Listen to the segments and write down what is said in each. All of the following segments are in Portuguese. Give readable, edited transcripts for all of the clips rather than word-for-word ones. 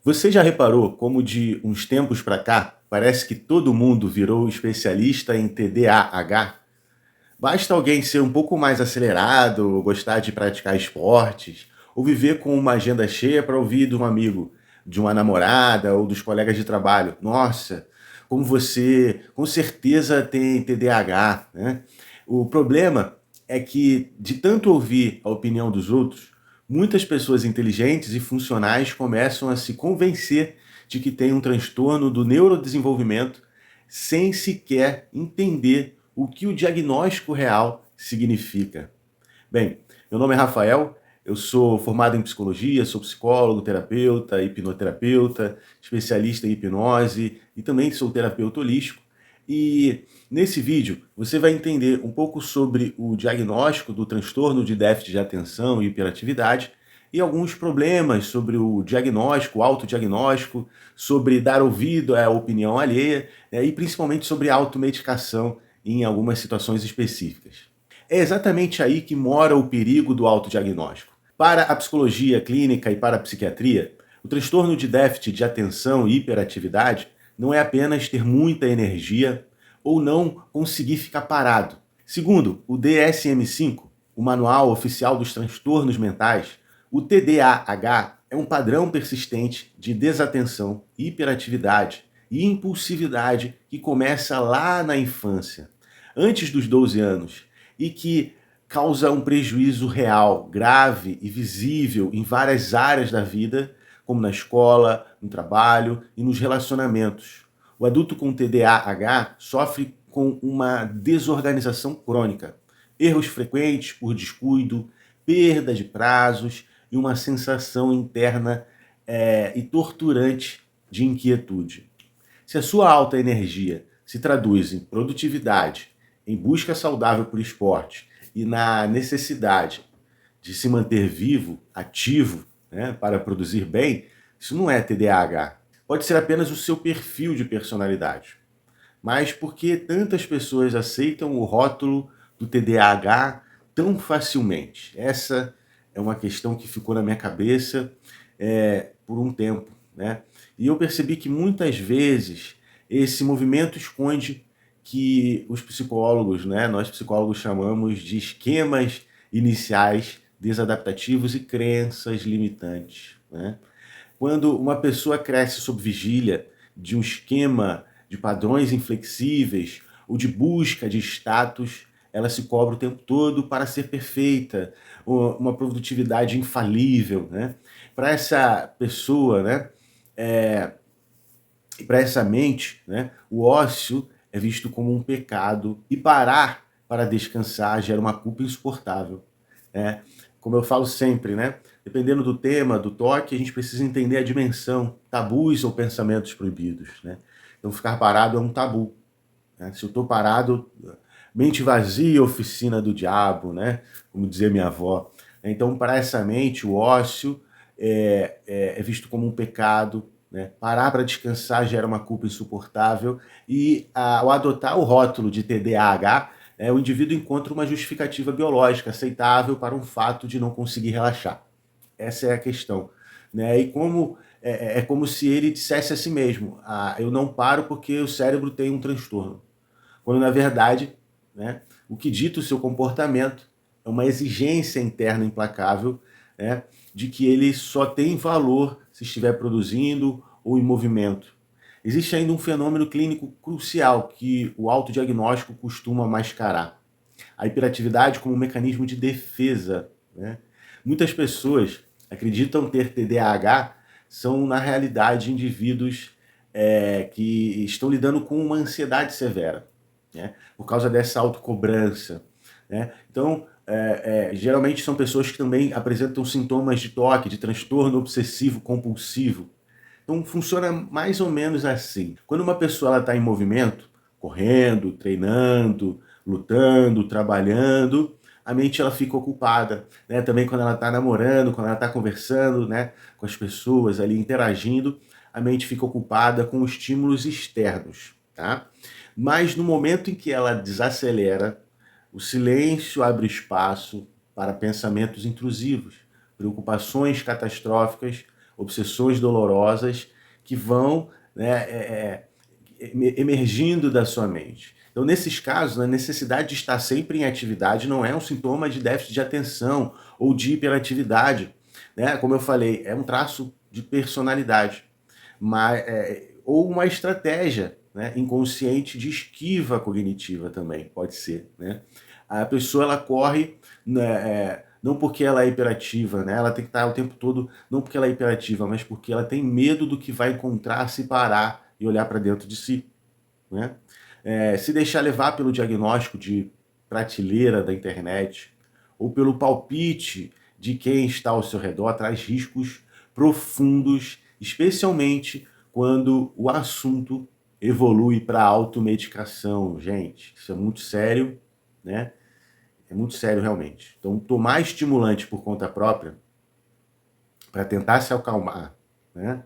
Você já reparou como de uns tempos para cá parece que todo mundo virou especialista em TDAH? Basta alguém ser um pouco mais acelerado, gostar de praticar esportes, ou viver com uma agenda cheia para ouvir de um amigo, de uma namorada ou dos colegas de trabalho. Nossa, como você com certeza tem TDAH, né? O problema é que, de tanto ouvir a opinião dos outros, muitas pessoas inteligentes e funcionais começam a se convencer de que tem um transtorno do neurodesenvolvimento sem sequer entender o que o diagnóstico real significa. Bem, meu nome é Rafael, eu sou formado em psicologia, sou psicólogo, terapeuta, hipnoterapeuta, especialista em hipnose e também sou terapeuta holístico. E nesse vídeo você vai entender um pouco sobre o diagnóstico do transtorno de déficit de atenção e hiperatividade e alguns problemas sobre o diagnóstico, o autodiagnóstico, sobre dar ouvido à opinião alheia, né, e principalmente sobre automedicação em algumas situações específicas. É exatamente aí que mora o perigo do autodiagnóstico. Para a psicologia clínica e para a psiquiatria, o transtorno de déficit de atenção e hiperatividade não é apenas ter muita energia ou não conseguir ficar parado. Segundo o DSM-5, o Manual Oficial dos Transtornos Mentais, o TDAH é um padrão persistente de desatenção, hiperatividade e impulsividade que começa lá na infância, antes dos 12 anos, e que causa um prejuízo real, grave e visível em várias áreas da vida, como na escola, no trabalho e nos relacionamentos. O adulto com TDAH sofre com uma desorganização crônica, erros frequentes por descuido, perda de prazos e uma sensação interna e torturante de inquietude. Se a sua alta energia se traduz em produtividade, em busca saudável por esporte e na necessidade de se manter vivo, ativo, né, para produzir bem, isso não é TDAH. Pode ser apenas o seu perfil de personalidade. Mas por que tantas pessoas aceitam o rótulo do TDAH tão facilmente? Essa é uma questão que ficou na minha cabeça por um tempo, né? E eu percebi que muitas vezes esse movimento esconde que os psicólogos, né, nós psicólogos chamamos de esquemas iniciais desadaptativos e crenças limitantes, né? Quando uma pessoa cresce sob vigília de um esquema de padrões inflexíveis ou de busca de status, ela se cobra o tempo todo para ser perfeita, uma produtividade infalível, né? Para essa pessoa, né, para essa mente, né, o ócio é visto como um pecado e parar para descansar gera uma culpa insuportável, né? Como eu falo sempre, né? Dependendo do tema, do toque, a gente precisa entender a dimensão, tabus ou pensamentos proibidos, né? Então ficar parado é um tabu, né? Se eu estou parado, mente vazia, oficina do diabo, né? Como dizia minha avó. Então, para essa mente, o ócio é visto como um pecado, né? Parar para descansar gera uma culpa insuportável e ao adotar o rótulo de TDAH, o indivíduo encontra uma justificativa biológica aceitável para um fato de não conseguir relaxar. Essa é a questão, né? E como é como se ele dissesse a si mesmo: eu não paro porque o cérebro tem um transtorno. Quando, na verdade, né, o que dita o seu comportamento é uma exigência interna implacável, né, de que ele só tem valor se estiver produzindo ou em movimento. Existe ainda um fenômeno clínico crucial que o autodiagnóstico costuma mascarar: a hiperatividade como um mecanismo de defesa, né? Muitas pessoas acreditam ter TDAH, são, na realidade, indivíduos que estão lidando com uma ansiedade severa, né? Por causa dessa autocobrança, né? Então, geralmente são pessoas que também apresentam sintomas de toque, de transtorno obsessivo compulsivo. Então funciona mais ou menos assim. Quando uma pessoa está em movimento, correndo, treinando, lutando, trabalhando, a mente ela fica ocupada, né? Também quando ela está namorando, quando ela está conversando, né, com as pessoas ali, interagindo, a mente fica ocupada com estímulos externos, tá? Mas no momento em que ela desacelera, o silêncio abre espaço para pensamentos intrusivos, preocupações catastróficas obsessões dolorosas que vão, né, emergindo da sua mente. Então, nesses casos, a necessidade de estar sempre em atividade não é um sintoma de déficit de atenção ou de hiperatividade, né? Como eu falei, é um traço de personalidade, mas, ou uma estratégia, né, inconsciente de esquiva cognitiva também, pode ser, né? A pessoa, ela corre, né, não porque ela é hiperativa, né? Ela tem que estar o tempo todo, não porque ela é hiperativa, mas porque ela tem medo do que vai encontrar se parar e olhar para dentro de si, né? Se deixar levar pelo diagnóstico de prateleira da internet ou pelo palpite de quem está ao seu redor traz riscos profundos, especialmente quando o assunto evolui para automedicação, gente. Isso é muito sério, né? É muito sério realmente. Então, tomar estimulante por conta própria para tentar se acalmar, né?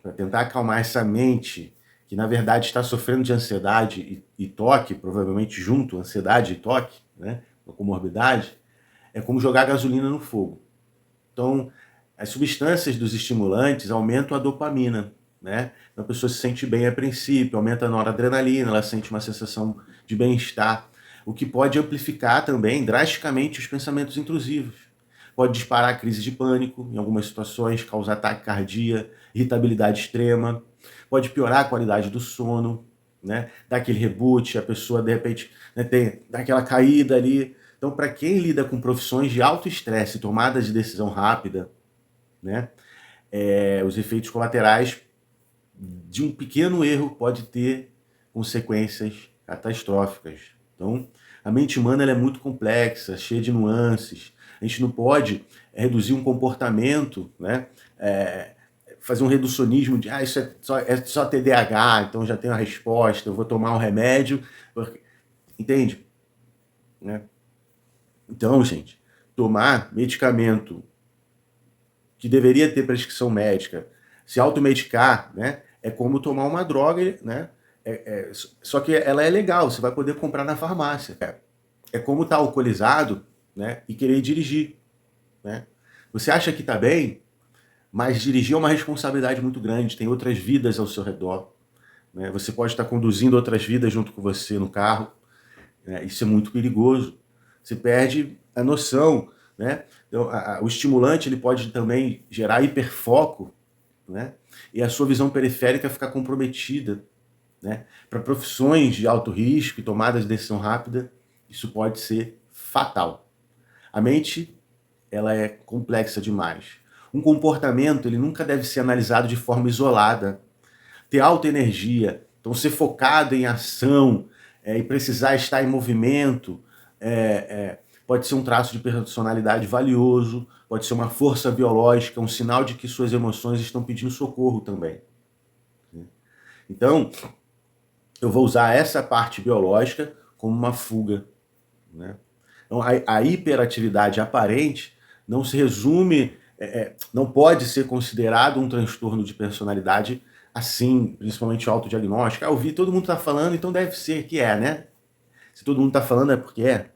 Para tentar acalmar essa mente que na verdade está sofrendo de ansiedade e toque, provavelmente junto, ansiedade e toque, né? Uma comorbidade, é como jogar gasolina no fogo. Então, as substâncias dos estimulantes aumentam a dopamina, né? Então, a pessoa se sente bem a princípio, aumenta a noradrenalina, ela sente uma sensação de bem-estar, o que pode amplificar também drasticamente os pensamentos intrusivos. Pode disparar crise de pânico em algumas situações, causar taquicardia, irritabilidade extrema, pode piorar a qualidade do sono, né? Dar aquele reboot, a pessoa de repente, né, dá aquela caída ali. Então, para quem lida com profissões de alto estresse, tomadas de decisão rápida, né, os efeitos colaterais de um pequeno erro pode ter consequências catastróficas. Então, a mente humana, ela é muito complexa, cheia de nuances. A gente não pode reduzir um comportamento, né, fazer um reducionismo de isso é só TDAH, então já tenho a resposta, eu vou tomar um remédio. Entende? Né? Então, gente, tomar medicamento que deveria ter prescrição médica, se automedicar, né, é como tomar uma droga, né? Só que ela é legal, você vai poder comprar na farmácia. É como estar alcoolizado, né, e querer dirigir, né? Você acha que está bem, mas dirigir é uma responsabilidade muito grande, tem outras vidas ao seu redor, né? Você pode estar conduzindo outras vidas junto com você no carro, né? Isso é muito perigoso. Você perde a noção, né? Então, o estimulante, ele pode também gerar hiperfoco, né? E a sua visão periférica ficar comprometida, né? Para profissões de alto risco e tomadas de decisão rápida, isso pode ser fatal. A mente, ela é complexa demais. Um comportamento, ele nunca deve ser analisado de forma isolada. Ter alta energia, então ser focado em ação, e precisar estar em movimento, pode ser um traço de personalidade valioso, pode ser uma força biológica, um sinal de que suas emoções estão pedindo socorro também. Então, eu vou usar essa parte biológica como uma fuga, né? Então, a hiperatividade aparente não se resume, não pode ser considerado um transtorno de personalidade assim, principalmente autodiagnóstico. Eu vi, todo mundo está falando, então deve ser que é, né? Se todo mundo está falando é porque é.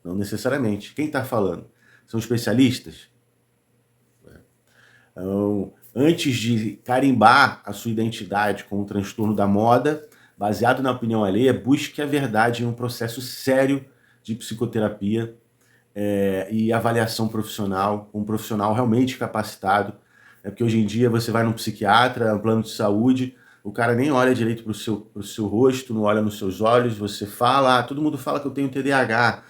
Não necessariamente. Quem está falando? São especialistas? Então, antes de carimbar a sua identidade com o transtorno da moda, baseado na opinião alheia, busque a verdade em um processo sério de psicoterapia e avaliação profissional, um profissional realmente capacitado. Porque hoje em dia você vai num psiquiatra, um plano de saúde, o cara nem olha direito para o seu rosto, não olha nos seus olhos, você fala, todo mundo fala que eu tenho TDAH,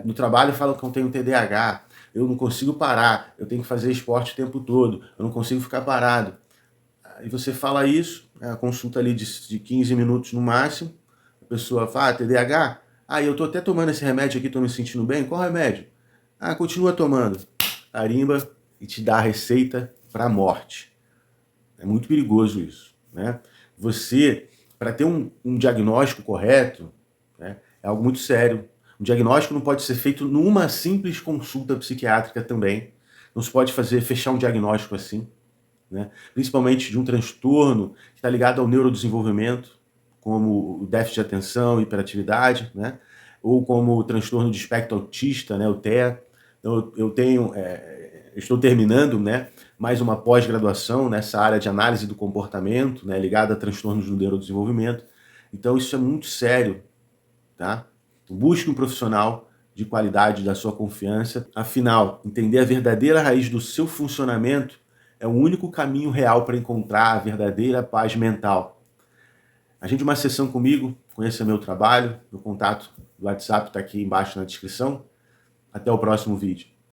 no trabalho falam que eu tenho TDAH, eu não consigo parar, eu tenho que fazer esporte o tempo todo, eu não consigo ficar parado. E você fala isso, a consulta ali de 15 minutos no máximo, a pessoa fala, TDAH? Eu tô até tomando esse remédio aqui, tô me sentindo bem, qual remédio? Continua tomando. Carimba e te dá a receita para a morte. É muito perigoso isso, né? Você, para ter um diagnóstico correto, né, é algo muito sério. Um diagnóstico não pode ser feito numa simples consulta psiquiátrica também. Não se pode fechar um diagnóstico assim, né? Principalmente de um transtorno que está ligado ao neurodesenvolvimento, como o déficit de atenção, hiperatividade, né? Ou como o transtorno de espectro autista, né, o TEA. Então, estou terminando, né, mais uma pós-graduação nessa área de análise do comportamento, né, ligada a transtornos do neurodesenvolvimento. Então, isso é muito sério, tá? Busque um profissional de qualidade da sua confiança. Afinal, entender a verdadeira raiz do seu funcionamento é o único caminho real para encontrar a verdadeira paz mental. Agende uma sessão comigo, conheça meu trabalho, meu contato do WhatsApp está aqui embaixo na descrição. Até o próximo vídeo.